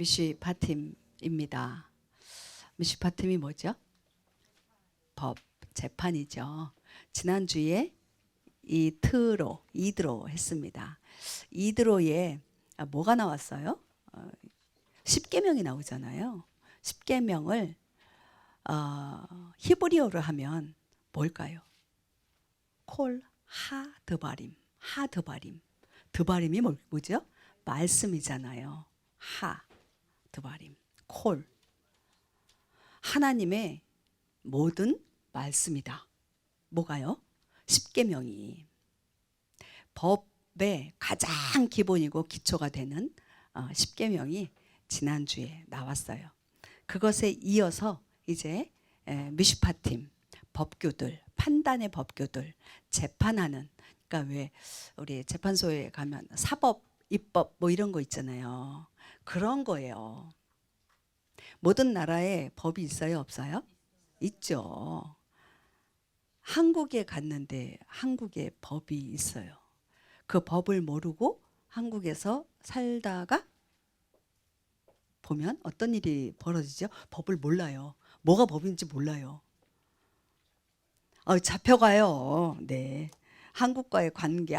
미쉬파팀입니다. 미쉬파팀이 뭐죠? 법, 재판이죠. 지난주에 이드로 했습니다. 이드로에 뭐가 나왔어요? 10계명이 나오잖아요. 10계명을 히브리어로 하면 뭘까요? 콜 하드바림. 드바림이 뭐죠? 말씀이잖아요. 드바림, 콜. 하나님의 모든 말씀이다. 뭐가요? 10계명이 법의 가장 기본이고 기초가 되는 10계명이 지난주에 나왔어요. 그것에 이어서 이제 미슈파팀 법규들, 판단의 법규들, 재판하는, 그러니까 왜 우리 재판소에 가면 사법, 입법 뭐 이런 거 있잖아요. 그런 거예요. 모든 나라에 법이 있어요, 없어요? 있죠. 한국에 갔는데 한국에 법이 있어요. 그 법을 모르고 한국에서 살다가 보면 어떤 일이 벌어지죠? 법을 몰라요. 뭐가 법인지 몰라요. 잡혀가요. 네. 한국과의 관계,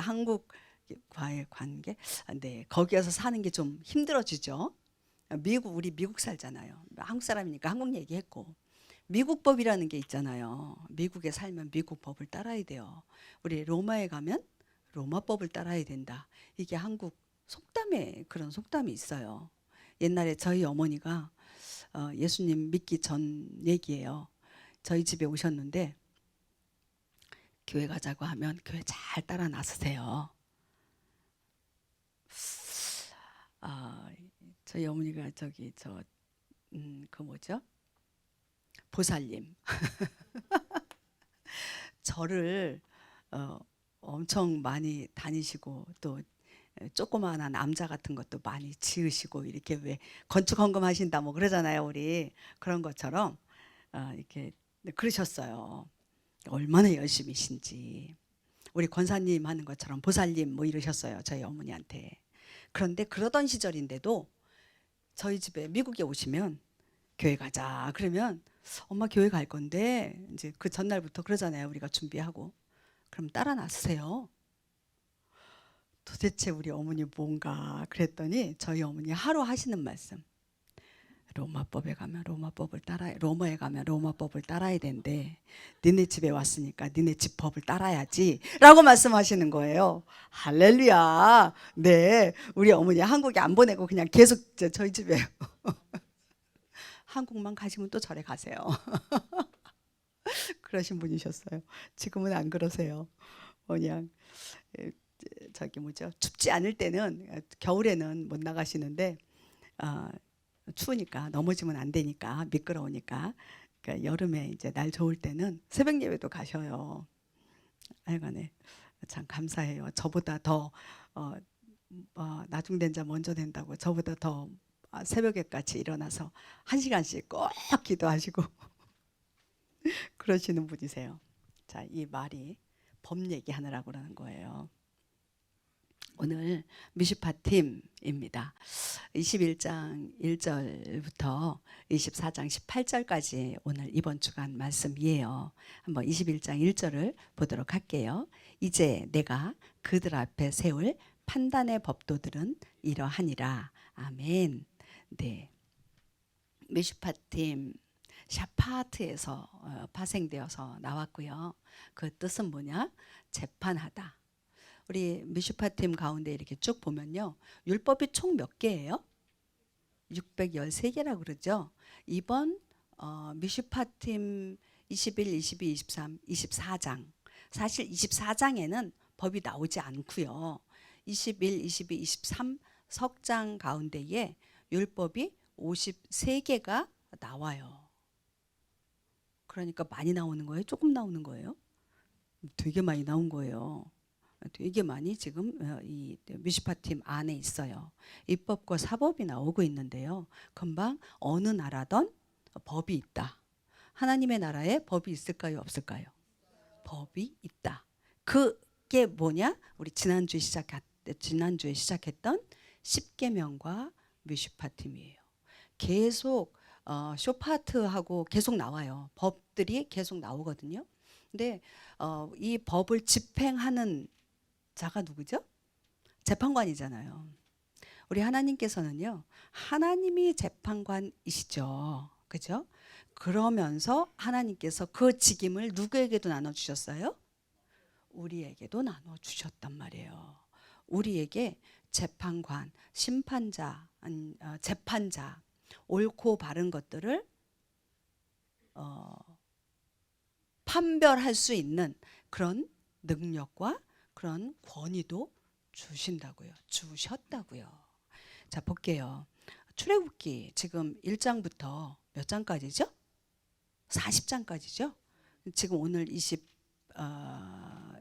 네. 거기에서 사는 게 좀 힘들어지죠. 우리 미국 살잖아요. 한국 사람이니까 한국 얘기했고. 미국 법이라는 게 있잖아요. 미국에 살면 미국 법을 따라야 돼요. 우리 로마에 가면 로마 법을 따라야 된다. 이게 한국 속담에 그런 속담이 있어요. 옛날에 저희 어머니가 예수님 믿기 전 얘기예요. 저희 집에 오셨는데 교회 가자고 하면 교회 잘 따라 나서세요. 저희 어머니가 그 뭐죠? 보살님. 절을 엄청 많이 다니시고 또 조그마한 암자 같은 것도 많이 지으시고 이렇게 왜 건축 헌금하신다 뭐 그러잖아요. 우리 그런 것처럼 이렇게 그러셨어요. 얼마나 열심히신지. 우리 권사님 하는 것처럼 보살님 뭐 이러셨어요. 저희 어머니한테. 그런데 그러던 시절인데도 저희 집에 미국에 오시면 교회 가자 그러면 엄마 교회 갈 건데 이제 그 전날부터 그러잖아요. 우리가 준비하고. 그럼 따라 나서세요. 도대체 우리 어머니 뭔가 그랬더니 저희 어머니 하루 하시는 말씀. 로마법에 가면 로마법을 따라야, 로마에 가면 로마법을 따라야 된대. 니네 집에 왔으니까 니네 집 법을 따라야지 라고 말씀하시는 거예요. 할렐루야. 네, 우리 어머니 한국에 안 보내고 그냥 계속 저희 집에 한국만 가시면 또 절에 가세요. 그러신 분이셨어요. 지금은 안 그러세요. 그냥 춥지 않을 때는, 겨울에는 못 나가시는데 추우니까 넘어지면 안 되니까, 미끄러우니까. 그러니까 여름에 이제 날 좋을 때는 새벽 예배도 가셔요. 하여간에 참 감사해요. 저보다 더 나중된 자 먼저 된다고 저보다 더 새벽에까지 일어나서 1시간씩 꼭 기도하시고 그러시는 분이세요. 자, 이 말이 법 얘기하느라고 그러는 거예요. 오늘 미슈파팀입니다. 21장 1절부터 24장 18절까지 오늘 이번 주간 말씀이에요. 한번 21장 1절을 보도록 할게요. 이제 내가 그들 앞에 세울 판단의 법도들은 이러하니라. 아멘. 네. 미슈파팀 샤파트에서 파생되어서 나왔고요. 그 뜻은 뭐냐? 재판하다. 우리 미슈파팀 가운데 이렇게 쭉 보면요. 율법이 총 몇 개예요? 613개라고 그러죠. 이번 미슈파팀 21, 22, 23, 24장. 사실 24장에는 법이 나오지 않고요. 21, 22, 23 석장 가운데에 율법이 53개가 나와요. 그러니까 많이 나오는 거예요? 조금 나오는 거예요? 되게 많이 나온 거예요. 되게 많이 지금 이 미슈파팀 안에 있어요. 입법과 사법이 나오고 있는데요. 금방 어느 나라든 법이 있다. 하나님의 나라에 법이 있을까요? 없을까요? 법이 있다. 그게 뭐냐? 우리 지난주에 시작했던 10계명과 미슈파팀이에요. 계속 쇼파트하고 계속 나와요. 법들이 계속 나오거든요. 근데 이 법을 집행하는 자가 누구죠? 재판관이잖아요. 우리 하나님께서는요, 하나님이 재판관이시죠. 그죠? 그러면서 하나님께서 그 직임을 누구에게도 나눠주셨어요? 우리에게도 나눠주셨단 말이에요. 우리에게 재판관, 심판자, 재판자, 옳고 바른 것들을 판별할 수 있는 그런 능력과 그런 권위도 주신다고요. 주셨다고요. 자, 볼게요. 출애굽기 지금 1장부터 몇 장까지죠? 40장까지죠? 지금 오늘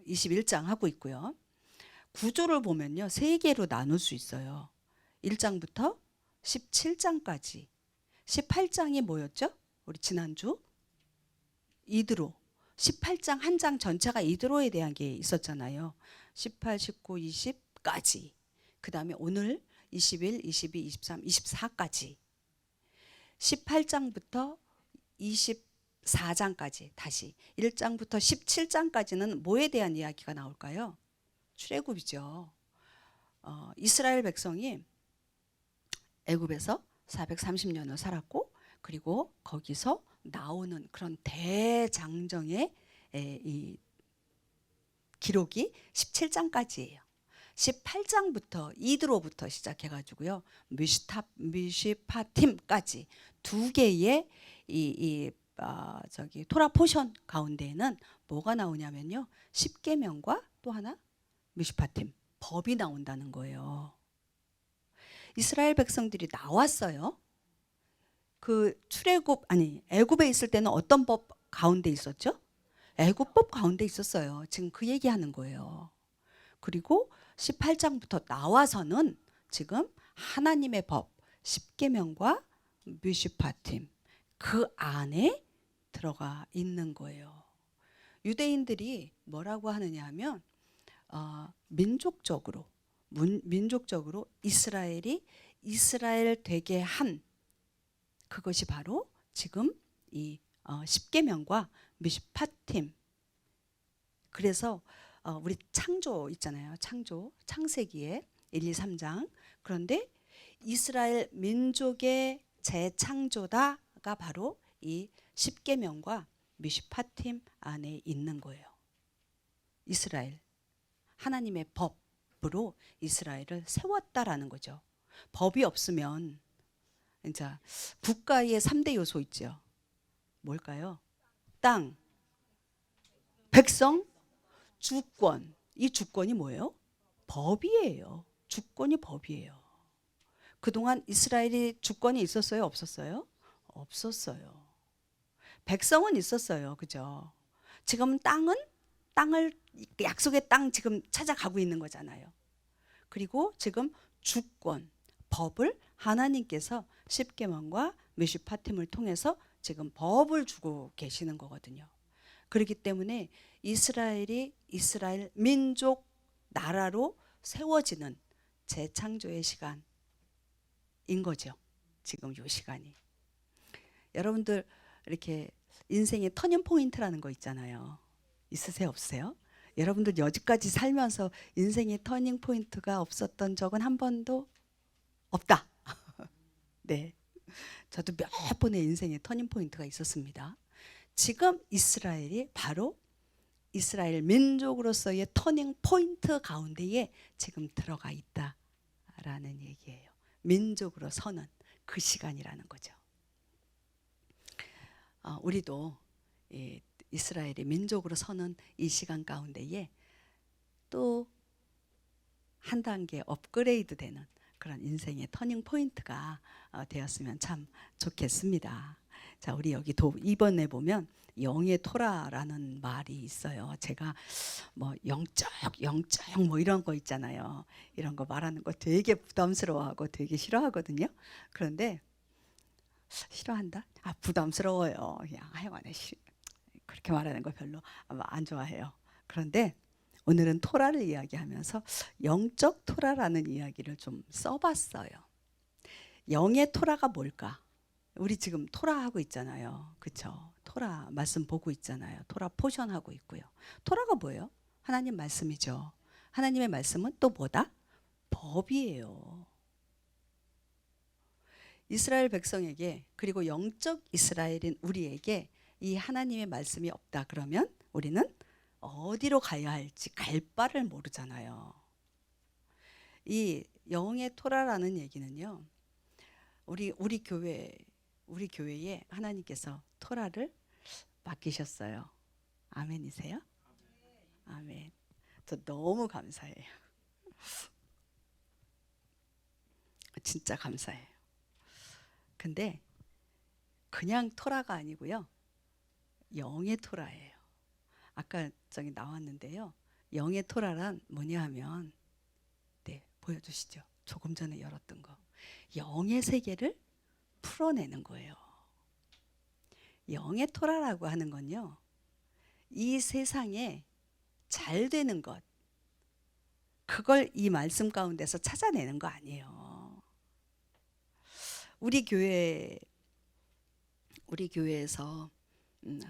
21장 하고 있고요. 구조를 보면요. 세 개로 나눌 수 있어요. 1장부터 17장까지. 18장이 뭐였죠? 우리 지난주 이드로. 18장 한 장 전체가 이드로에 대한 게 있었잖아요. 18, 19, 20까지. 그 다음에 오늘 21, 22, 23, 24까지. 18장부터 24장까지 다시 1장부터 17장까지는 뭐에 대한 이야기가 나올까요? 출애굽이죠. 이스라엘 백성이 애굽에서 430년을 살았고 그리고 거기서 나오는 그런 대장정의 이 기록이 17장까지예요. 18장부터 이드로부터 시작해가지고요 미시파팀까지 두 개의 토라 포션 가운데에는 뭐가 나오냐면요 10계명과 또 하나 미시파팀 법이 나온다는 거예요. 이스라엘 백성들이 나왔어요. 그 애굽에 있을 때는 어떤 법 가운데 있었죠? 애굽법 가운데 있었어요. 지금 그 얘기하는 거예요. 그리고 18장부터 나와서는 지금 하나님의 법 10계명과 미슈파팀 그 안에 들어가 있는 거예요. 유대인들이 뭐라고 하느냐 하면 민족적으로 이스라엘이 이스라엘 되게 한 그것이 바로 지금 이 10계명과 미슈파팀. 그래서 우리 창조 있잖아요. 창세기에 1, 2, 3장. 그런데 이스라엘 민족의 재창조다가 바로 이 10계명과 미슈파팀 안에 있는 거예요. 이스라엘 하나님의 법으로 이스라엘을 세웠다라는 거죠. 법이 없으면 이제 국가의 3대 요소 있죠. 뭘까요? 땅, 백성, 주권. 이 주권이 뭐예요? 법이에요. 주권이 법이에요. 그동안 이스라엘이 주권이 있었어요? 없었어요? 없었어요. 백성은 있었어요. 그죠? 지금 땅을 약속의 땅 지금 찾아가고 있는 거잖아요. 그리고 지금 주권, 법을 하나님께서 10계명과 미슈파팀을 통해서 지금 법을 주고 계시는 거거든요. 그렇기 때문에 이스라엘이 이스라엘 민족 나라로 세워지는 재창조의 시간인 거죠. 지금 이 시간이. 여러분들 이렇게 인생의 터닝 포인트라는 거 있잖아요. 있으세요? 없으세요? 여러분들 여지까지 살면서 인생의 터닝 포인트가 없었던 적은 한 번도 없다. 네, 저도 몇 번의 인생의 터닝 포인트가 있었습니다. 지금 이스라엘이 바로 이스라엘 민족으로서의 터닝 포인트 가운데에 지금 들어가 있다라는 얘기예요. 민족으로 서는 그 시간이라는 거죠. 우리도 이스라엘이 민족으로 서는 이 시간 가운데에 또 한 단계 업그레이드 되는 그런 인생의 터닝 포인트가 되었으면 참 좋겠습니다. 자, 우리 여기 이번에 보면 영의 토라라는 말이 있어요. 제가 뭐 영적 뭐 이런 거 있잖아요. 이런 거 말하는 거 되게 부담스러워하고 되게 싫어하거든요. 그런데 싫어한다? 부담스러워요. 그냥 하여간에 그렇게 말하는 거 별로 안 좋아해요. 그런데 오늘은 토라를 이야기하면서 영적 토라라는 이야기를 좀 써봤어요. 영의 토라가 뭘까? 우리 지금 토라 하고 있잖아요. 그쵸? 토라 말씀 보고 있잖아요. 토라 포션 하고 있고요. 토라가 뭐예요? 하나님 말씀이죠. 하나님의 말씀은 또 뭐다? 법이에요. 이스라엘 백성에게, 그리고 영적 이스라엘인 우리에게 이 하나님의 말씀이 없다 그러면 우리는 어디로 가야 할지 갈 바를 모르잖아요. 이 영의 토라라는 얘기는요, 우리 교회에 하나님께서 토라를 맡기셨어요. 아멘이세요? 아멘. 저 너무 감사해요. 진짜 감사해요. 근데 그냥 토라가 아니고요, 영의 토라예요. 아까 저기 나왔는데요, 영의 토라란 뭐냐 하면, 네, 보여주시죠. 조금 전에 열었던 거. 영의 세계를 풀어내는 거예요. 영의 토라라고 하는 건요, 이 세상에 잘 되는 것, 그걸 이 말씀 가운데서 찾아내는 거 아니에요. 우리 교회에서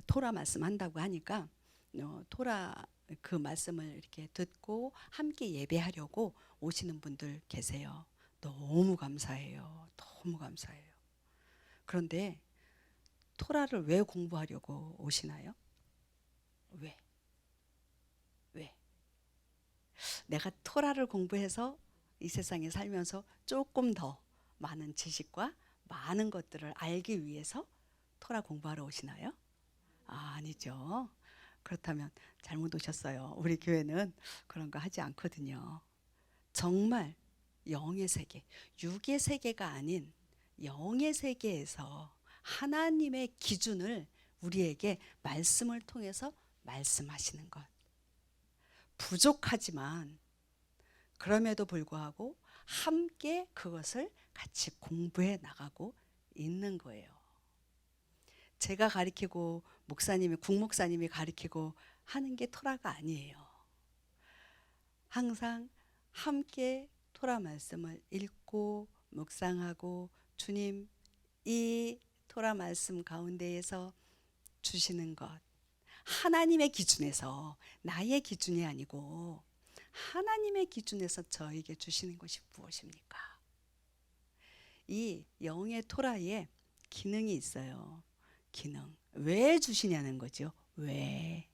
토라 말씀 한다고 하니까 토라 그 말씀을 이렇게 듣고 함께 예배하려고 오시는 분들 계세요. 너무 감사해요. 너무 감사해요. 그런데 토라를 왜 공부하려고 오시나요? 왜? 내가 토라를 공부해서 이 세상에 살면서 조금 더 많은 지식과 많은 것들을 알기 위해서 토라 공부하러 오시나요? 아니죠. 그렇다면 잘못 오셨어요. 우리 교회는 그런 거 하지 않거든요. 정말 영의 세계, 육의 세계가 아닌 영의 세계에서 하나님의 기준을 우리에게 말씀을 통해서 말씀하시는 것. 부족하지만 그럼에도 불구하고 함께 그것을 같이 공부해 나가고 있는 거예요. 제가 가르치고 국목사님이 가르치고 하는 게 토라가 아니에요. 항상 함께 토라 말씀을 읽고 묵상하고, 주님 이 토라 말씀 가운데에서 주시는 것, 하나님의 기준에서, 나의 기준이 아니고 하나님의 기준에서 저에게 주시는 것이 무엇입니까? 이 영의 토라에 기능이 있어요. 기능. 왜 주시냐는 거죠. 왜?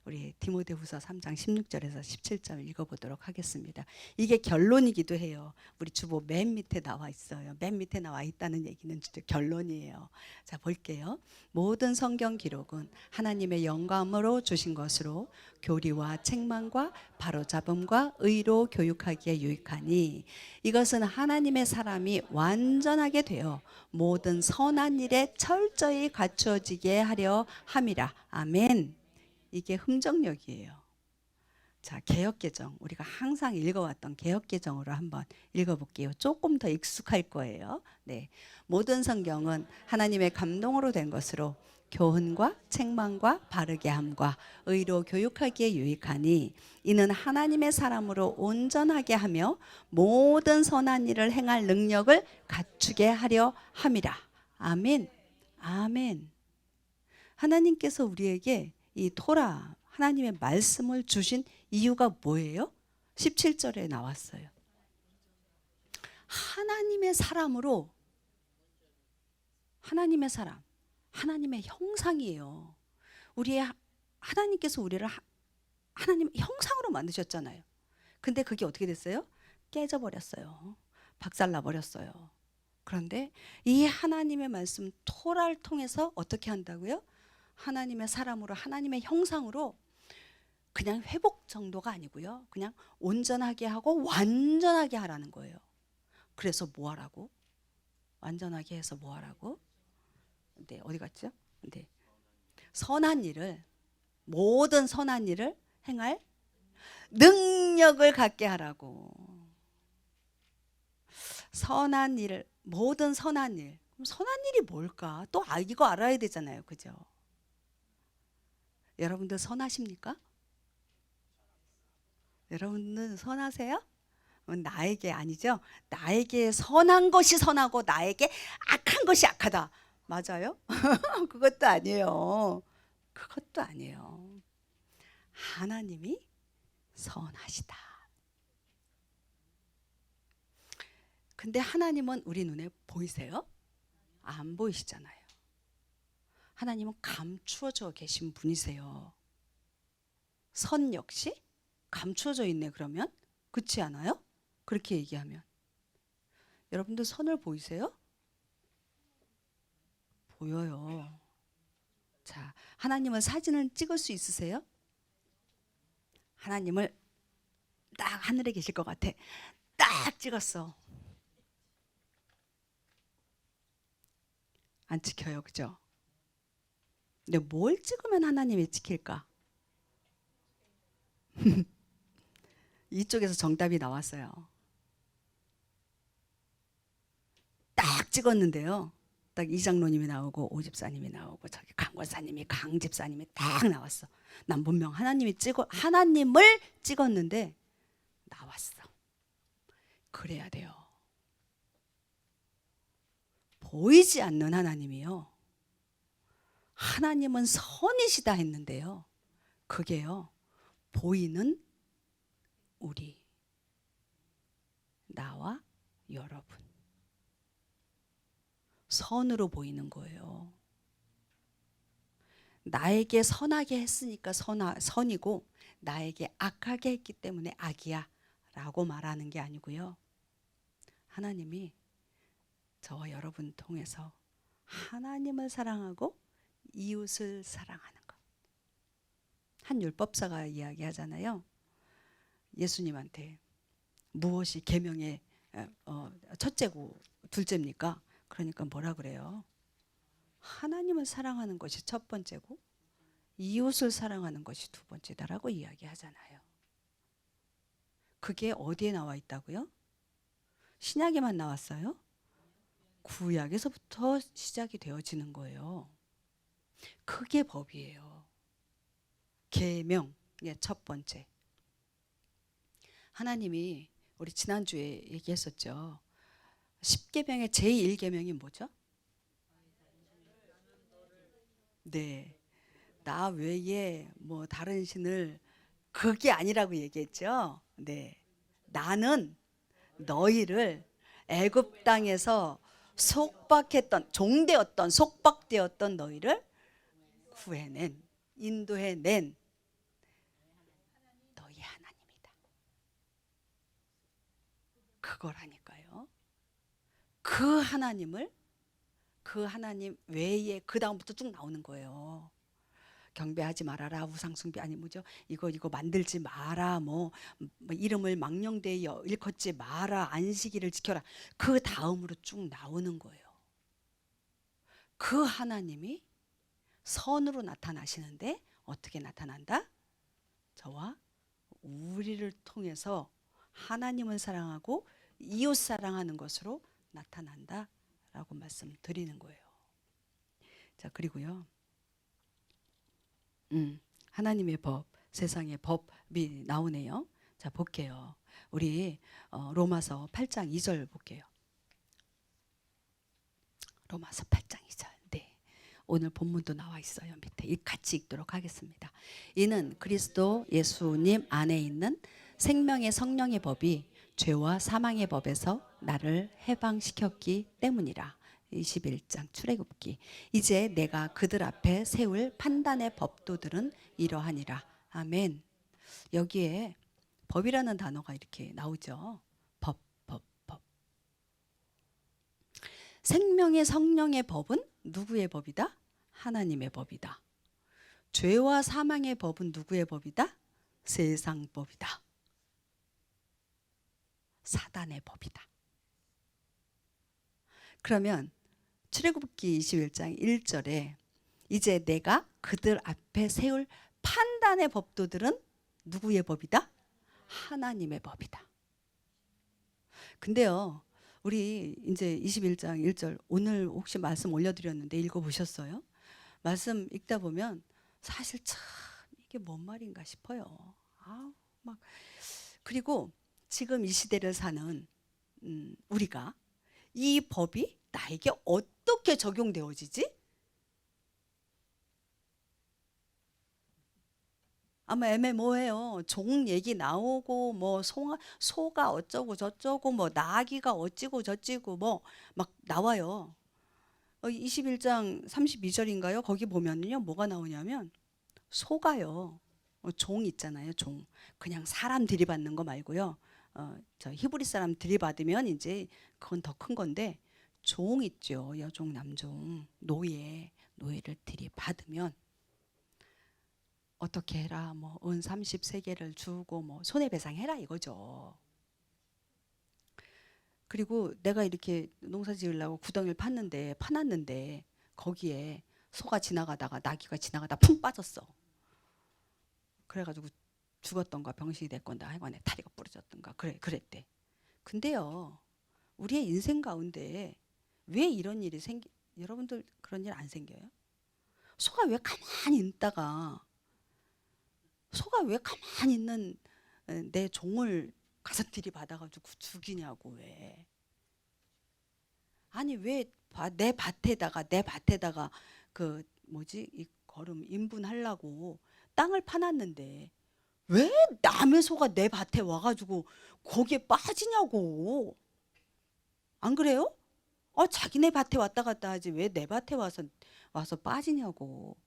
우리 디모데후서 3장 16절에서 17절 읽어보도록 하겠습니다. 이게 결론이기도 해요. 우리 주보 맨 밑에 나와 있어요. 맨 밑에 나와 있다는 얘기는 진짜 결론이에요. 자, 볼게요. 모든 성경 기록은 하나님의 영감으로 주신 것으로 교리와 책망과 바로잡음과 의로 교육하기에 유익하니, 이것은 하나님의 사람이 완전하게 되어 모든 선한 일에 철저히 갖추어지게 하려 함이라. 아멘. 이게 흠정력이에요. 자, 개역개정, 우리가 항상 읽어왔던 개역개정으로 한번 읽어볼게요. 조금 더 익숙할 거예요. 네, 모든 성경은 하나님의 감동으로 된 것으로 교훈과 책망과 바르게 함과 의로 교육하기에 유익하니, 이는 하나님의 사람으로 온전하게 하며 모든 선한 일을 행할 능력을 갖추게 하려 함이라. 아멘. 아멘. 하나님께서 우리에게 이 토라, 하나님의 말씀을 주신 이유가 뭐예요? 17절에 나왔어요. 하나님의 사람으로, 하나님의 사람, 하나님의 형상이에요. 하나님께서 우리를 하나님의 형상으로 만드셨잖아요. 근데 그게 어떻게 됐어요? 깨져버렸어요. 박살나버렸어요. 그런데 이 하나님의 말씀 토라를 통해서 어떻게 한다고요? 하나님의 사람으로, 하나님의 형상으로, 그냥 회복 정도가 아니고요, 그냥 온전하게 하고 완전하게 하라는 거예요. 그래서 뭐 하라고? 완전하게 해서 뭐 하라고? 네, 어디 갔죠? 네, 선한 일을, 모든 선한 일을 행할 능력을 갖게 하라고. 선한 일을, 모든 선한 일. 그럼 선한 일이 뭘까? 또 이거 알아야 되잖아요. 그죠? 여러분들 선하십니까? 여러분들 선하세요? 나에게 아니죠. 나에게 선한 것이 선하고 나에게 악한 것이 악하다. 맞아요? 그것도 아니에요. 그것도 아니에요. 하나님이 선하시다. 근데 하나님은 우리 눈에 보이세요? 안 보이시잖아요. 하나님은 감추어져 계신 분이세요. 선 역시 감추어져 있네 그러면? 그렇지 않아요? 그렇게 얘기하면. 여러분들 선을 보이세요? 보여요. 자, 하나님은 사진을 찍을 수 있으세요? 하나님을 딱 하늘에 계실 것 같아. 딱 찍었어. 안 찍혀요, 그죠? 근데 뭘 찍으면 하나님이 찍힐까? 이쪽에서 정답이 나왔어요. 딱 찍었는데요. 딱 이장로님이 나오고 오집사님이 나오고 저기 강권사님이 강집사님이 딱 나왔어. 난 분명 하나님을 찍었는데 나왔어. 그래야 돼요. 보이지 않는 하나님이요. 하나님은 선이시다 했는데요. 그게요. 보이는 우리, 나와 여러분. 선으로 보이는 거예요. 나에게 선하게 했으니까 선이고 나에게 악하게 했기 때문에 악이야 라고 말하는 게 아니고요. 하나님이 저와 여러분 통해서 하나님을 사랑하고 이웃을 사랑하는 것. 한 율법사가 이야기하잖아요. 예수님한테 무엇이 계명의 첫째고 둘째입니까? 그러니까 뭐라 그래요? 하나님을 사랑하는 것이 첫 번째고 이웃을 사랑하는 것이 두 번째다라고 이야기하잖아요. 그게 어디에 나와 있다고요? 신약에만 나왔어요? 구약에서부터 시작이 되어지는 거예요. 그게 법이에요. 계명의 첫 번째. 하나님이 우리 지난주에 얘기했었죠. 10계명의 제1계명이 뭐죠? 네. 나 외에 뭐 다른 신을 그게 아니라고 얘기했죠. 네. 나는 너희를 애굽 땅에서 속박했던 종되었던 속박되었던 너희를 구해낸 인도해낸 너희 하나님이다. 그거라니까요. 그 하나님을 그 하나님 외에 그 다음부터 쭉 나오는 거예요. 경배하지 말아라 우상숭배 아니 뭐죠 이거 만들지 마라 뭐 이름을 망령되이 일컫지 마라 안식일을 지켜라 그 다음으로 쭉 나오는 거예요. 그 하나님이 선으로 나타나시는데 어떻게 나타난다? 저와 우리를 통해서 하나님을 사랑하고 이웃 사랑하는 것으로 나타난다라고 말씀드리는 거예요. 자 그리고요. 하나님의 법, 세상의 법이 나오네요. 자 볼게요. 우리 로마서 8장 2절 볼게요. 로마서 8장 2절. 네. 오늘 본문도 나와 있어요. 밑에 같이 읽도록 하겠습니다. 이는 그리스도 예수님 안에 있는 생명의 성령의 법이 죄와 사망의 법에서 나를 해방시켰기 때문이라. 21장 출애굽기. 이제 내가 그들 앞에 세울 판단의 법도들은 이러하니라. 아멘. 여기에 법이라는 단어가 이렇게 나오죠. 법. 생명의 성령의 법은 누구의 법이다? 하나님의 법이다. 죄와 사망의 법은 누구의 법이다? 세상 법이다. 사단의 법이다. 그러면 출애굽기 21장 1절에 이제 내가 그들 앞에 세울 판단의 법도들은 누구의 법이다? 하나님의 법이다. 근데요. 우리 이제 21장 1절 오늘 혹시 말씀 올려드렸는데 읽어보셨어요? 말씀 읽다 보면 사실 참 이게 뭔 말인가 싶어요. 막 그리고 지금 이 시대를 사는 우리가 이 법이 나에게 어떻게 적용되어지지? 아마 애매모호해요. 종 얘기 나오고 뭐 소가 어쩌고 저쩌고 뭐 나귀가 어찌고 저찌고 뭐 막 나와요. 21장 32절인가요? 거기 보면요. 뭐가 나오냐면 소가요. 종 있잖아요. 종. 그냥 사람 들이받는 거 말고요. 저 히브리 사람 들이받으면 이제 그건 더 큰 건데 종 있죠. 여종, 남종, 노예를 들이받으면 어떻게 해라. 뭐 은 30세겔을 주고 뭐 손해배상해라 이거죠. 그리고 내가 이렇게 농사 지으려고 구덩이를 파놨는데 거기에 소가 지나가다가 나귀가 지나가다 푹 빠졌어. 그래가지고 죽었던가 병신이 됐건가 하여간에 다리가 부러졌던가 그랬대. 근데요, 우리의 인생 가운데 왜 이런 일이 여러분들 그런 일 안 생겨요? 소가 왜 가만히 있는 내 종을 가서 들이받아가지고 죽이냐고. 왜? 아니 왜 내 밭에다가 그 뭐지 이 거름 인분하려고 땅을 파놨는데 왜 남의 소가 내 밭에 와가지고 거기에 빠지냐고. 안 그래요? 자기네 밭에 왔다 갔다 하지 왜 내 밭에 와서 빠지냐고.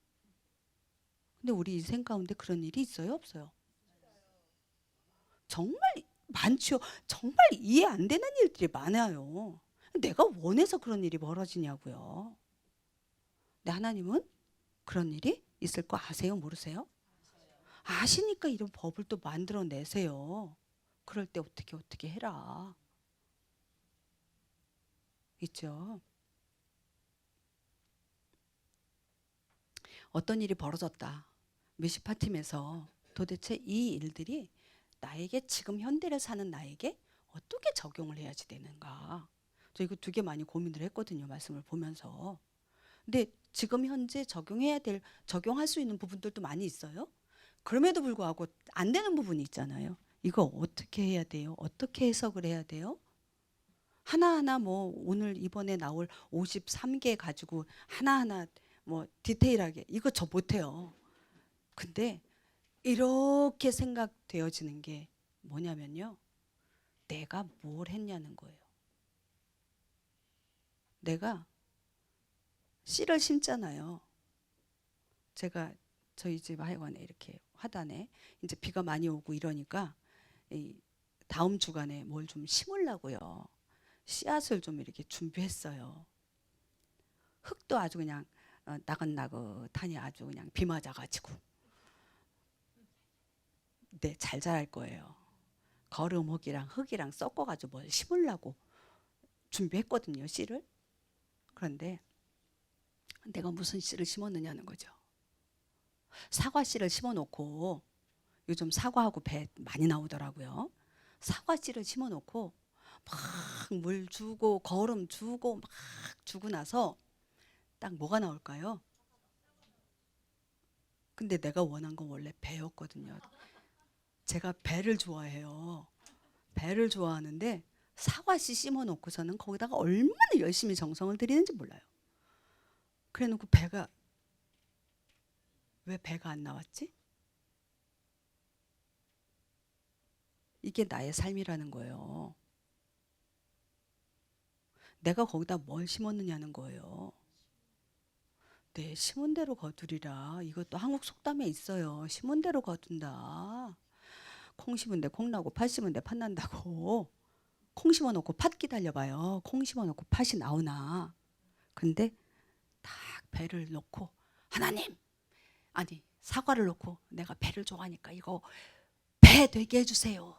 근데 우리 인생 가운데 그런 일이 있어요, 없어요? 정말 많죠. 정말 이해 안 되는 일들이 많아요. 내가 원해서 그런 일이 벌어지냐고요. 근데 하나님은 그런 일이 있을 거 아세요, 모르세요? 아시니까 이런 법을 또 만들어내세요. 그럴 때 어떻게 해라. 있죠. 어떤 일이 벌어졌다. 미시파팀에서 도대체 이 일들이 나에게 지금 현대를 사는 나에게 어떻게 적용을 해야지 되는가. 저 이거 되게 많이 고민을 했거든요. 말씀을 보면서. 근데 지금 현재 적용할 수 있는 부분들도 많이 있어요. 그럼에도 불구하고 안 되는 부분이 있잖아요. 이거 어떻게 해야 돼요? 어떻게 해석을 해야 돼요? 하나하나 뭐 오늘 이번에 나올 53개 가지고 하나하나 뭐 디테일하게 이거 저 못해요. 근데 이렇게 생각되어지는 게 뭐냐면요. 내가 뭘 했냐는 거예요. 내가 씨를 심잖아요. 제가 저희 집 하여간에 이렇게 화단에 이제 비가 많이 오고 이러니까 이 다음 주간에 뭘 좀 심으려고요. 씨앗을 좀 이렇게 준비했어요. 흙도 아주 그냥 나긋나긋하니 아주 그냥 비 맞아가지고 네, 잘 자랄 거예요. 거름흙이랑 흙이랑 섞어가지고 뭘 심으려고 준비했거든요, 씨를. 그런데 내가 무슨 씨를 심었느냐는 거죠. 사과 씨를 심어놓고 요즘 사과하고 배 많이 나오더라고요. 사과 씨를 심어놓고 막 물 주고 거름 주고 막 주고 나서 딱 뭐가 나올까요? 근데 내가 원한 건 원래 배였거든요. 제가 배를 좋아해요. 배를 좋아하는데 사과씨 심어놓고서는 거기다가 얼마나 열심히 정성을 들이는지 몰라요. 그래놓고 왜 배가 안 나왔지? 이게 나의 삶이라는 거예요. 내가 거기다 뭘 심었느냐는 거예요. 네, 심은 대로 거두리라. 이것도 한국 속담에 있어요. 심은 대로 거둔다. 콩 심은 데 콩 나고 팥 심은 데 팥 난다고. 콩 심어놓고 팥 기다려봐요. 콩 심어놓고 팥이 나오나. 근데 딱 배를 놓고 하나님, 아니 사과를 놓고 내가 배를 좋아하니까 이거 배 되게 해주세요.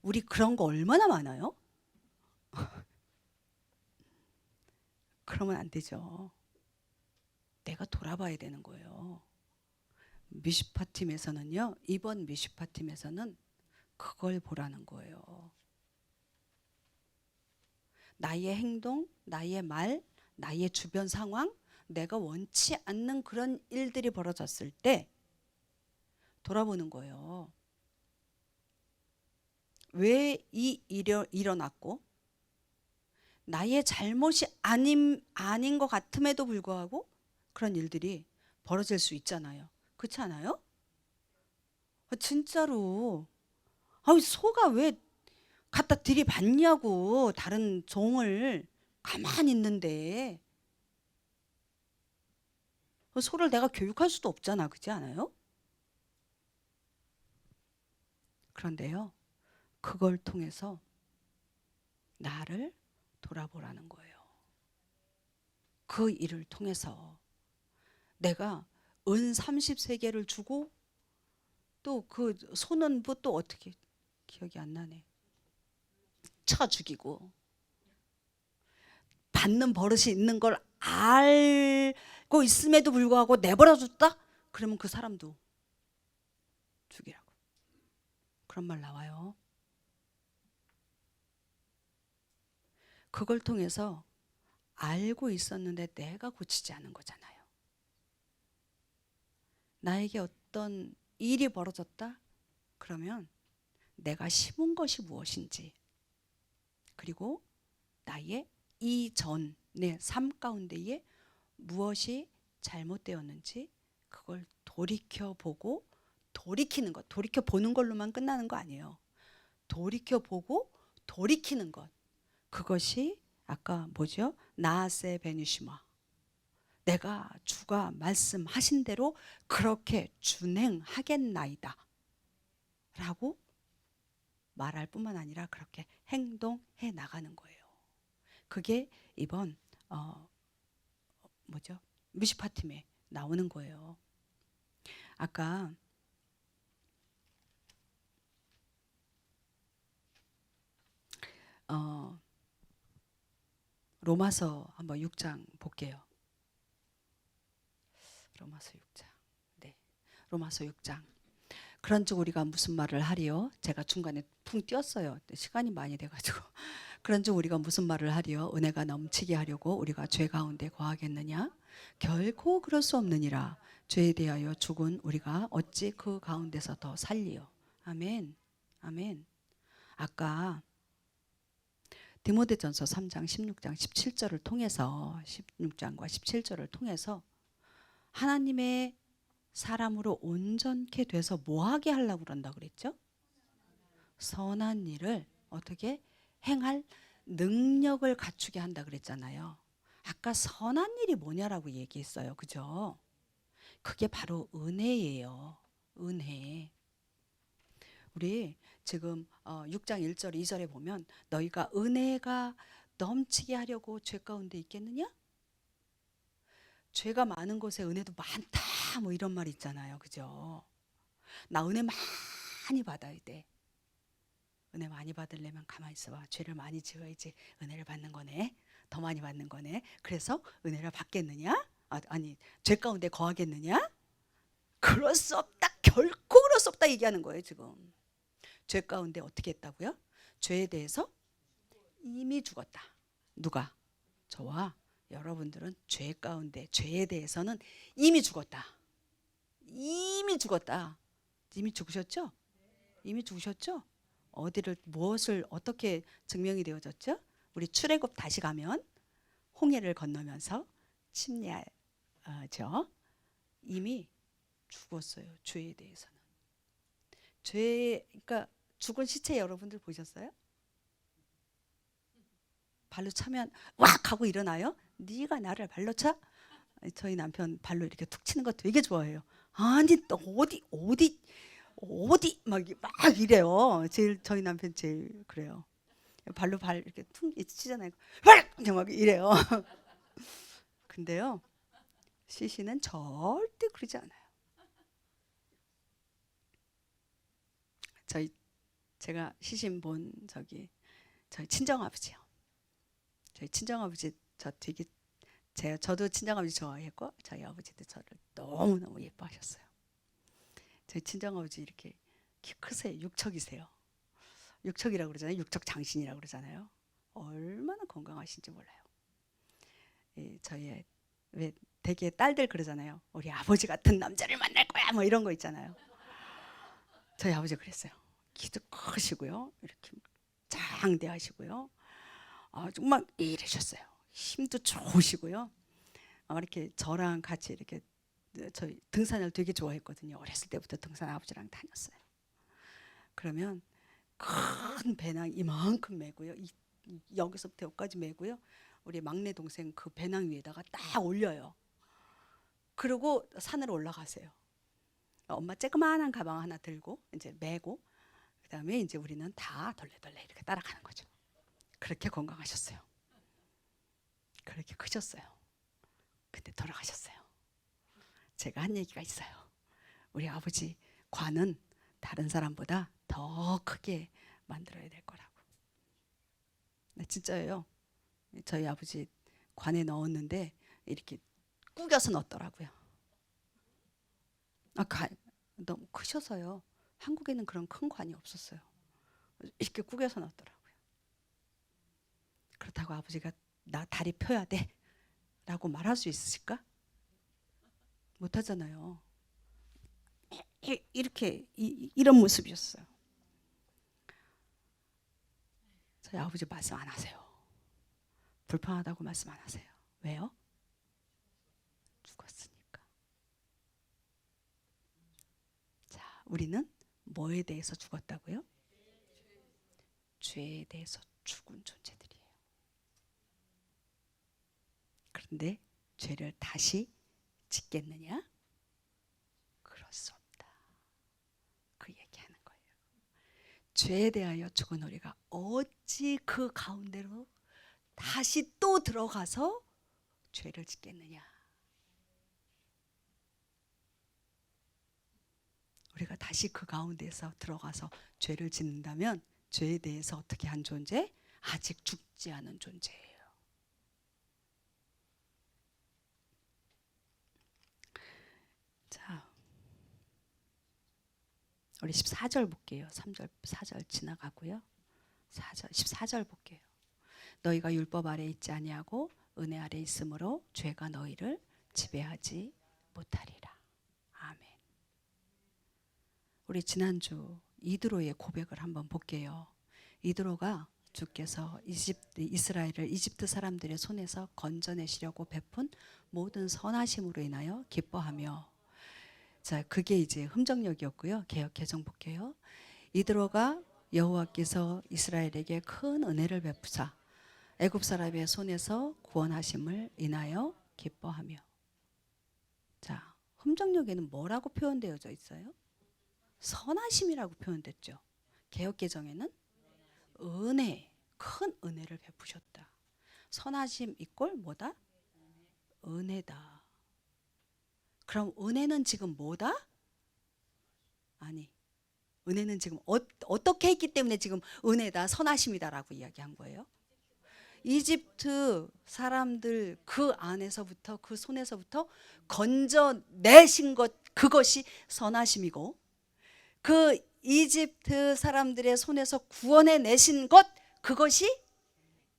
우리 그런 거 얼마나 많아요? 그러면 안 되죠. 내가 돌아봐야 되는 거예요. 미슈파팀에서는요. 이번 미슈파팀에서는 그걸 보라는 거예요. 나의 행동, 나의 말, 나의 주변 상황, 내가 원치 않는 그런 일들이 벌어졌을 때 돌아보는 거예요. 왜 이 일이 일어났고 나의 잘못이 아닌 것 같음에도 불구하고 그런 일들이 벌어질 수 있잖아요. 그렇지 않아요? 진짜로. 소가 왜 갖다 들이받냐고, 다른 종을. 가만히 있는데 소를 내가 교육할 수도 없잖아. 그렇지 않아요? 그런데요, 그걸 통해서 나를 돌아보라는 거예요. 그 일을 통해서 내가 은 30세계를 주고 또 그 소는 뭐 또 어떻게, 기억이 안 나네. 쳐 죽이고 받는 버릇이 있는 걸 알고 있음에도 불구하고 내버려 뒀다? 그러면 그 사람도 죽이라고. 그런 말 나와요. 그걸 통해서 알고 있었는데 내가 고치지 않은 거잖아요. 나에게 어떤 일이 벌어졌다? 그러면 내가 심은 것이 무엇인지, 그리고 나의 이전의 삶 가운데에 무엇이 잘못되었는지 그걸 돌이켜보고, 돌이키는 것, 돌이켜보는 걸로만 끝나는 거 아니에요. 돌이켜보고 돌이키는 것, 그것이 아까 뭐죠? 나세 베니시마, 내가 주가 말씀하신 대로 그렇게 준행하겠나이다 라고 말할 뿐만 아니라 그렇게 행동해 나가는 거예요. 그게 이번 뭐죠? 뮤시파팀에 나오는 거예요. 아까 로마서 한번 6장 볼게요. 로마서 6장. 네. 로마서 6장. 그런즉 우리가 무슨 말을 하리요? 제가 중간에 풍 뛰었어요. 시간이 많이 돼가지고. 그런즉 우리가 무슨 말을 하리요? 은혜가 넘치게 하려고 우리가 죄 가운데 거하겠느냐? 결코 그럴 수 없느니라. 죄에 대하여 죽은 우리가 어찌 그 가운데서 더 살리요? 아멘. 아멘. 아까 디모데전서 3장 16장 17절을 통해서, 16장과 17절을 통해서 하나님의 사람으로 온전케 돼서 뭐하게 하려고 그런다 그랬죠? 선한 일을 어떻게 행할 능력을 갖추게 한다 그랬잖아요. 아까 선한 일이 뭐냐라고 얘기했어요. 그죠? 그게 바로 은혜예요. 은혜. 우리 지금 6장 1절 2절에 보면 너희가 은혜가 넘치게 하려고 죄 가운데 있겠느냐? 죄가 많은 곳에 은혜도 많다, 뭐 이런 말 있잖아요. 그죠? 나 은혜 많이 받아야 돼. 은혜 많이 받으려면 가만히 있어봐. 죄를 많이 지어야지 은혜를 받는 거네. 더 많이 받는 거네. 그래서 은혜를 받겠느냐? 아니, 죄 가운데 거하겠느냐? 그럴 수 없다. 결코 그럴 수 없다 얘기하는 거예요. 지금 죄 가운데 어떻게 했다고요? 죄에 대해서 이미 죽었다. 누가? 저와 여러분들은 죄 가운데, 죄에 대해서는 이미 죽었다. 이미 죽었다. 이미 죽으셨죠? 이미 죽으셨죠? 어디를, 무엇을 어떻게 증명이 되어졌죠? 우리 출애굽 다시 가면 홍해를 건너면서 침례하죠. 이미 죽었어요. 죄에 대해서는. 그러니까 죽은 시체 여러분들 보셨어요? 발로 차면 왁 하고 일어나요? 네가 나를 발로 차? 저희 남편 발로 이렇게 툭 치는 거 되게 좋아해요. 아니 또 어디 막 이래요. 저희 남편 제일 그래요. 발로 발 이렇게 툭 치잖아요. 막 이래요. 근데요, 시신은 절대 그러지 않아요. 제가 시신 본 저희 친정 아버지요. 저희 친정 아버지 저도 친정 아버지 좋아했고 저희 아버지도 저를 너무 너무 예뻐하셨어요. 저희 친정 아버지 이렇게 키 크세요. 육척이세요. 육척이라고 그러잖아요. 육척 장신이라고 그러잖아요. 얼마나 건강하신지 몰라요. 저희 왜 되게 딸들 그러잖아요. 우리 아버지 같은 남자를 만날 거야 뭐 이런 거 있잖아요. 저희 아버지 그랬어요. 키도 크시고요. 이렇게 장대하시고요. 정말 이러셨어요. 힘도 좋으시고요. 이렇게 저랑 같이 이렇게 저희 등산을 되게 좋아했거든요. 어렸을 때부터 등산 아버지랑 다녔어요. 그러면 큰 배낭 이만큼 메고요. 여기서부터 여기까지 메고요. 우리 막내 동생 그 배낭 위에다가 딱 올려요. 그리고 산으로 올라가세요. 엄마 쬐그만한 가방 하나 들고 이제 메고 그다음에 이제 우리는 다 덜레덜레 이렇게 따라가는 거죠. 그렇게 건강하셨어요. 그렇게 크셨어요. 근데 돌아가셨어요. 제가 한 얘기가 있어요. 우리 아버지 관은 다른 사람보다 더 크게 만들어야 될 거라고. 네, 진짜예요. 저희 아버지 관에 넣었는데 이렇게 구겨서 넣었더라고요. 너무 크셔서요. 한국에는 그런 큰 관이 없었어요. 이렇게 구겨서 넣었더라고요. 그렇다고 아버지가 나 다리 펴야 돼 라고 말할 수 있으실까? 못하잖아요. 이렇게 이런 모습이었어요. 저희 아버지 말씀 안 하세요. 불편하다고 말씀 안 하세요. 왜요? 죽었으니까. 자, 우리는 뭐에 대해서 죽었다고요? 죄에 대해서 죽은 존재들이에요. 그런데 죄를 다시 짓겠느냐? 그럴 수 없다. 그 얘기하는 거예요. 죄에 대하여 죽은 우리가 어찌 그 가운데로 다시 또 들어가서 죄를 짓겠느냐? 우리가 다시 그 가운데서 들어가서 죄를 짓는다면 죄에 대해서 어떻게 한 존재? 아직 죽지 않은 존재예요. 자, 우리 14절 볼게요. 3절, 4절 지나가고요. 4절, 14절 볼게요. 너희가 율법 아래 있지 아니하고 은혜 아래 있으므로 죄가 너희를 지배하지 못하리라. 아멘. 우리 지난주 이드로의 고백을 한번 볼게요. 이드로가 주께서 이스라엘을 이집트 사람들의 손에서 건져내시려고 베푼 모든 선하심으로 인하여 기뻐하며, 자, 그게 이제 흠정역이었고요. 개역 개정 볼게요. 이드로가 여호와께서 이스라엘에게 큰 은혜를 베푸사 애굽 사람의 손에서 구원하심을 인하여 기뻐하며. 자, 흠정역에는 뭐라고 표현되어져 있어요? 선하심이라고 표현됐죠. 개역 개정에는 은혜, 큰 은혜를 베푸셨다. 선하심 이꼴 뭐다? 은혜다. 그럼 은혜는 지금 뭐다? 아니, 은혜는 지금 어떻게 했기 때문에 지금 은혜다, 선하심이다라고 이야기한 거예요? 이집트 사람들 그 안에서부터, 그 손에서부터 건져내신 것, 그것이 선하심이고, 그 이집트 사람들의 손에서 구원해 내신 것, 그것이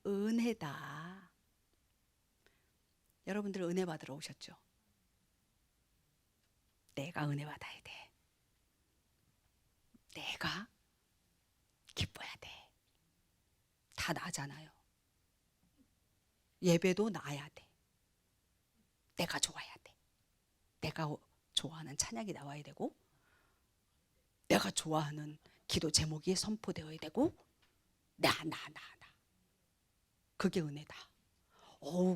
은혜다. 여러분들 은혜 받으러 오셨죠? 내가 은혜 받아야 돼. 내가 기뻐야 돼. 다 나잖아요. 예배도 나야 돼. 내가 좋아야 돼. 내가 좋아하는 찬양이 나와야 되고, 내가 좋아하는 기도 제목이 선포되어야 되고, 나. 그게 은혜다.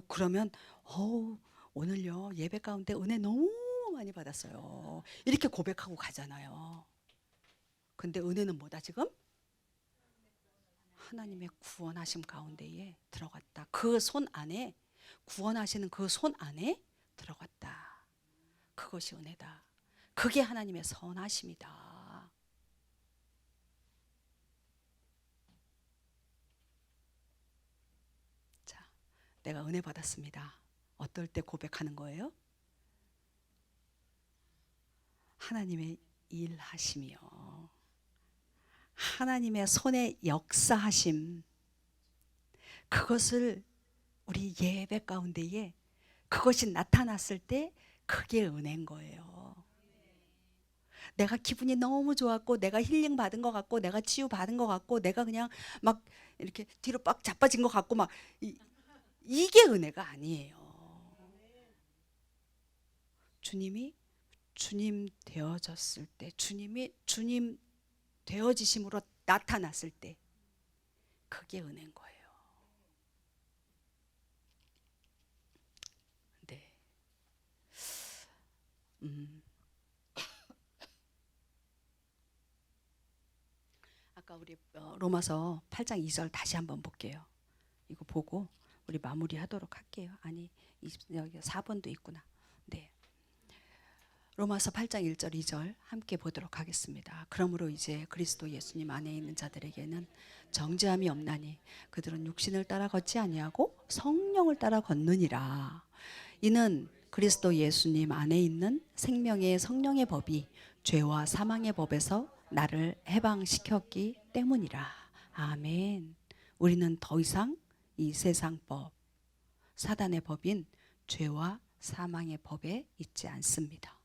그러면 오늘요 예배 가운데 은혜 너무 많이 받았어요. 이렇게 고백하고 가잖아요. 근데 은혜는 뭐다 지금? 하나님의 구원하심 가운데에 들어갔다. 그 손 안에, 구원하시는 그 손 안에 들어갔다. 그것이 은혜다. 그게 하나님의 선하심이다. 자, 내가 은혜 받았습니다. 어떨 때 고백하는 거예요? 하나님의 일하심이요. 하나님의 손의 역사하심. 그것을 우리 예배 가운데에 그것이 나타났을 때 그게 은혜인 거예요. 내가 기분이 너무 좋았고 내가 힐링 받은 것 같고 내가 치유 받은 것 같고 내가 그냥 막 이렇게 뒤로 빡 자빠진 것 같고 막 이게 은혜가 아니에요. 주님이 주님 되어졌을 때, 주님이 주님 되어지심으로 나타났을 때 그게 은혜인 거예요. 네. 아까 우리 로마서 8장 2절 다시 한번 볼게요. 이거 보고 우리 마무리하도록 할게요. 아니 여기 4번도 있구나. 네. 로마서 8장 1절 2절 함께 보도록 하겠습니다. 그러므로 이제 그리스도 예수님 안에 있는 자들에게는 정죄함이 없나니 그들은 육신을 따라 걷지 아니하고 성령을 따라 걷느니라. 이는 그리스도 예수님 안에 있는 생명의 성령의 법이 죄와 사망의 법에서 나를 해방시켰기 때문이라. 아멘. 우리는 더 이상 이 세상 법, 사단의 법인 죄와 사망의 법에 있지 않습니다.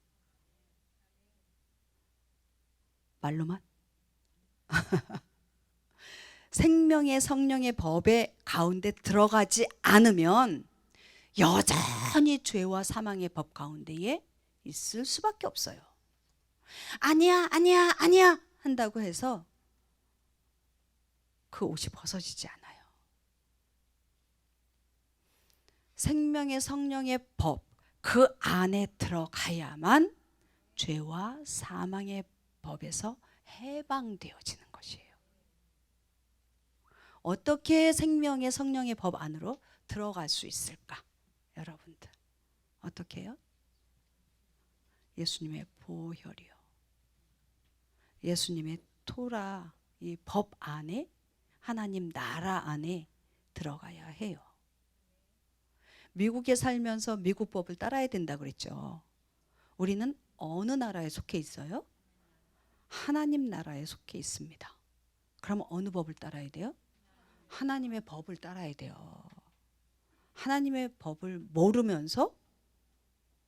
말로만? 생명의 성령의 법의 가운데 들어가지 않으면 여전히 죄와 사망의 법 가운데에 있을 수밖에 없어요. 아니야, 아니야, 아니야 한다고 해서 그 옷이 벗어지지 않아요. 생명의 성령의 법, 그 안에 들어가야만 죄와 사망의 법에서 해방되어지는 것이에요. 어떻게 생명의 성령의 법 안으로 들어갈 수 있을까? 여러분들 어떻게 해요? 예수님의 보혈이요. 예수님의 토라, 이 법 안에, 하나님 나라 안에 들어가야 해요. 미국에 살면서 미국 법을 따라야 된다고 그랬죠. 우리는 어느 나라에 속해 있어요? 하나님 나라에 속해 있습니다. 그럼 어느 법을 따라야 돼요? 하나님의 법을 따라야 돼요. 하나님의 법을 모르면서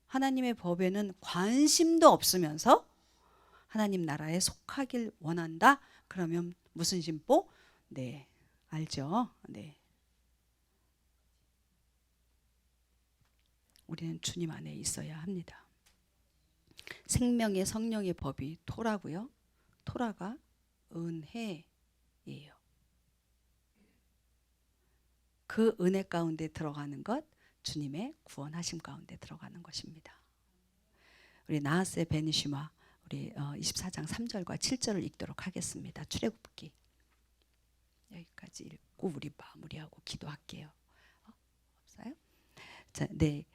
하나님의 법에는 관심도 없으면서 하나님 나라에 속하길 원한다? 그러면 무슨 심보? 네, 알죠? 네. 우리는 주님 안에 있어야 합니다. 생명의 성령의 법이 토라고요. 토라가 은혜예요. 그 은혜 가운데 들어가는 것, 주님의 구원하심 가운데 들어가는 것입니다. 우리 나하세 베니시마 우리 24장 3절과 7절을 읽도록 하겠습니다. 출애굽기 여기까지 읽고 우리 마무리하고 기도할게요. 없어요? 자, 네,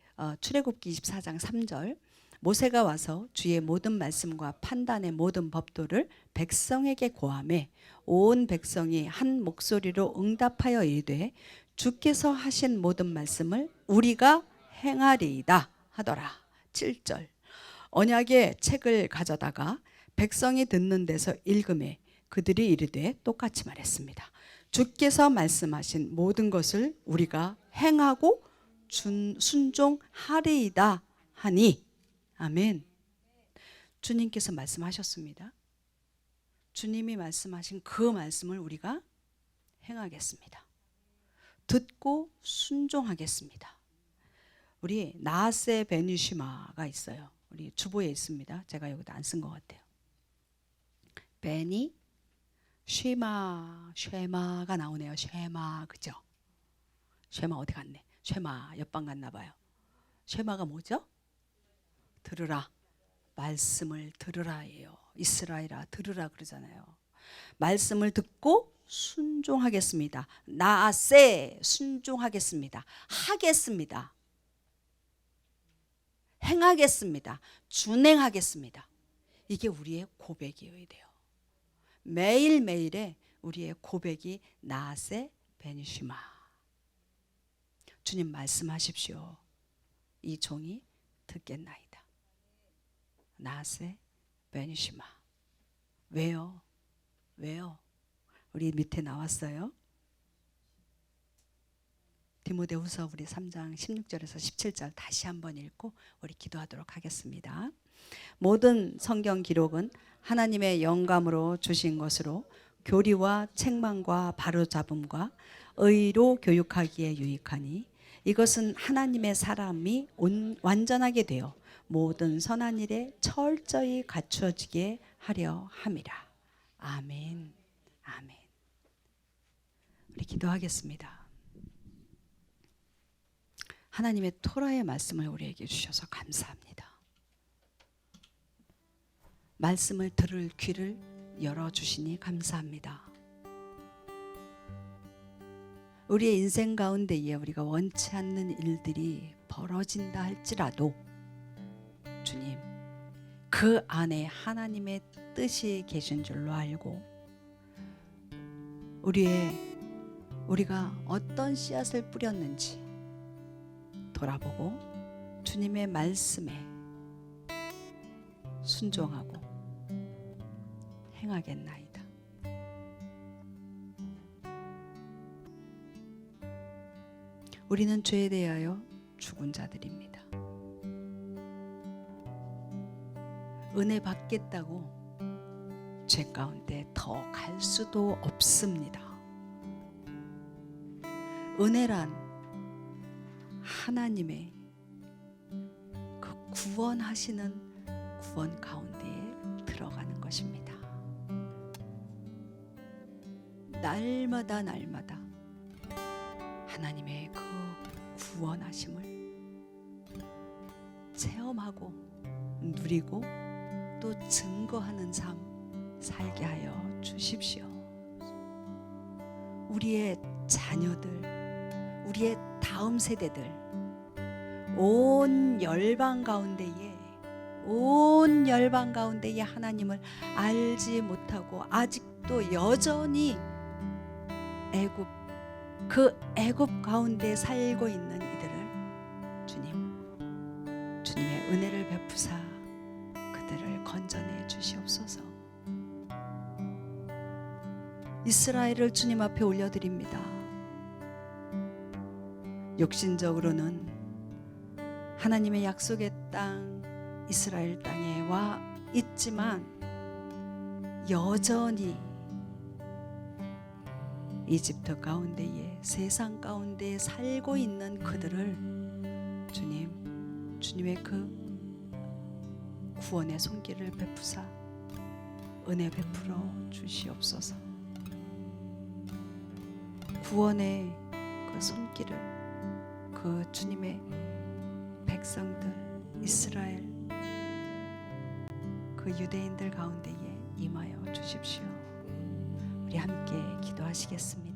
출애굽기 24장 3절. 모세가 와서 주의 모든 말씀과 판단의 모든 법도를 백성에게 고하매 온 백성이 한 목소리로 응답하여 이르되 주께서 하신 모든 말씀을 우리가 행하리이다 하더라. 7절. 언약의 책을 가져다가 백성이 듣는 데서 읽음에 그들이 이르되 똑같이 말했습니다. 주께서 말씀하신 모든 것을 우리가 행하고 순종하리이다 하니. 아멘. 주님께서 말씀하셨습니다. 주님이 말씀하신 그 말씀을 우리가 행하겠습니다. 듣고 순종하겠습니다. 우리 나하세 베니시마가 있어요. 우리 주보에 있습니다. 제가 여기다 안 쓴 것 같아요. 베니 쉐마가 나오네요. 쉐마, 그죠? 쉐마 어디 갔네? 쉐마 옆방 갔나 봐요. 쉐마가 뭐죠? 들으라. 말씀을 들으라예요. 이스라엘아 들으라 그러잖아요. 말씀을 듣고 순종하겠습니다. 나세 순종하겠습니다. 하겠습니다. 행하겠습니다. 준행하겠습니다. 이게 우리의 고백이어야 돼요. 매일매일의 우리의 고백이 나세 베니시마. 주님 말씀하십시오. 이 종이 듣겠나이다. 나세 베니시마. 왜요? 왜요? 우리 밑에 나왔어요. 디모데후서 우리 3장 16절에서 17절 다시 한번 읽고 우리 기도하도록 하겠습니다. 모든 성경 기록은 하나님의 영감으로 주신 것으로 교리와 책망과 바로잡음과 의로 교육하기에 유익하니 이것은 하나님의 사람이 완전하게 되어 모든 선한 일에 철저히 갖추어지게 하려 함이라. 아멘. 아멘. 우리 기도하겠습니다. 하나님의 토라의 말씀을 우리에게 주셔서 감사합니다. 말씀을 들을 귀를 열어주시니 감사합니다. 우리의 인생 가운데에 우리가 원치 않는 일들이 벌어진다 할지라도 주님, 그 안에 하나님의 뜻이 계신 줄로 알고 우리가 어떤 씨앗을 뿌렸는지 돌아보고 주님의 말씀에 순종하고 행하겠나이다. 우리는 죄에 대하여 죽은 자들입니다. 은혜 받겠다고 죄 가운데 더 갈 수도 없습니다. 은혜란 하나님의 그 구원하시는 구원 가운데에 들어가는 것입니다. 날마다 하나님의 그 구원하심을 체험하고 누리고 또 증거하는 삶 살게 하여 주십시오. 우리의 자녀들, 우리의 다음 세대들, 온 열방 가운데에 하나님을 알지 못하고 아직도 여전히 애굽 가운데 살고 있는 이들을 주님의 은혜를 베푸사 그들을 건져내 주시옵소서. 이스라엘을 주님 앞에 올려드립니다. 육신적으로는 하나님의 약속의 땅 이스라엘 땅에 와 있지만 여전히 이집트 가운데에 세상 가운데에 살고 있는 그들을 주님의 그 구원의 손길을 베푸사 은혜 베풀어 주시옵소서. 구원의 그 손길을 그 주님의 백성들 이스라엘 그 유대인들 가운데에 임하여 주십시오. 우리 함께 기도하시겠습니다.